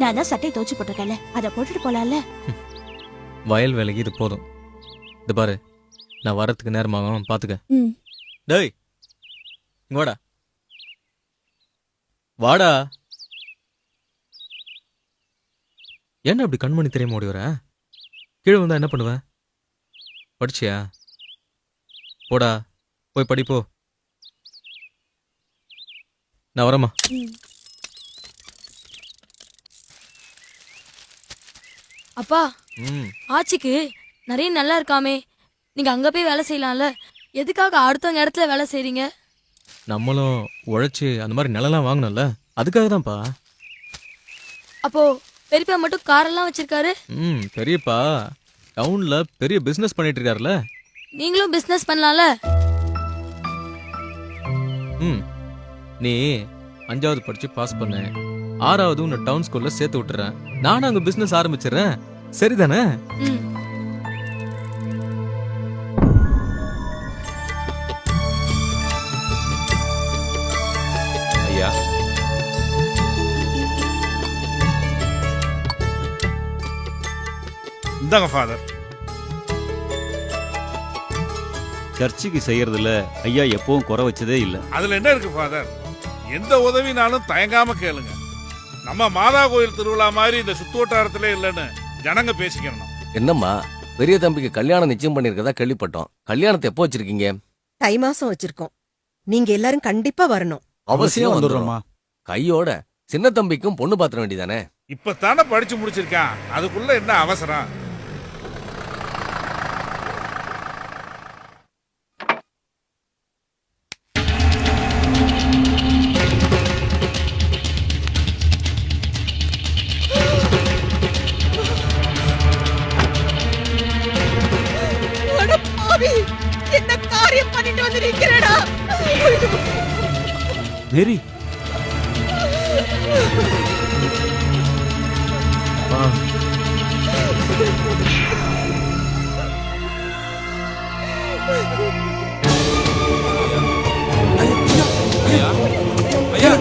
நான் தான் சட்டை துவச்சு போட்டிருக்கேன்ல, அதை போட்டுட்டு போலாம்ல. வயல் வேலைக்கு இது போதும். இது பாரு, நான் வரத்துக்கு நேரமாகும், பாத்துக்க. ம். டேய் இங்க வாடா, வாடா. என்ன அப்படி கண்மணி தெரியாம ஓடி வர? கீழே வந்தா என்ன பண்ணுவ? படிச்சியா? போடா, போய் படிப்போ. நான் வரேம்மா. அப்பா, ம் ஆச்சிக்கு நிறைய நல்லா இருக்காமே, நீங்க அங்க போய் வேலை செய்யலாம்ல. எதுக்காக அடுத்தவங்க இடத்துல வேலை செய்றீங்க? நம்மளும் உழைச்சி அந்த மாதிரி நிலம்லாம் வாங்கணும்ல, அதுக்காக தான்ப்பா. அப்போ பெரியப்பா மட்டும் காரெல்லாம் வச்சிருக்காரு, பெரியப்பா டவுன்ல பெரிய பிசினஸ் பண்ணிட்டு இருக்காருல்ல. நீங்களும் பிசினஸ் பண்ணலாம்ல. நீ 5வது படிச்சு பாஸ் பண்ண, 6வது உன்னை டவுன் ஸ்கூல்ல சேர்த்து விட்டுறேன், நானும் அங்க பிசினஸ் ஆரம்பிச்சிடுறேன், சரிதானே? ம். ஐயா, இந்தாங்க ஃபாதர். சர்ச்சுக்கு செய்யறதுல ஐயா எப்பவும் குறை வச்சதே இல்லை. அதுல என்ன இருக்கு ஃபாதர்? எந்த உதவினாலும் தயங்காம கேளுங்க. நம்ம மாதா கோயில் திருவிழா மாதிரி இந்த சுத்துவட்டாரத்திலே இல்லைன்னு ஜனங்க பேசிக்கணும். என்னம்மா, பெரிய தம்பிக்கு கல்யாணம் நிச்சயம் பண்ணிருக்கதா கேள்விப்பட்டோம். கல்யாணத்தை எப்போ வச்சிருக்கீங்க? தை மாசம் வச்சிருக்கோம். நீங்க எல்லாரும் கண்டிப்பா வரணும். அவசியம் வந்துடுறோமா. கையோட சின்ன தம்பிக்கும் பொண்ணு பாத்திர வேண்டியதானே? இப்பதானே படிச்சு முடிச்சிருக்கான், அதுக்குள்ள என்ன அவசரம்? என்ன காரியம் பண்ணிட்டு வந்து நிக்கிறடா? மேரி, ஐயோ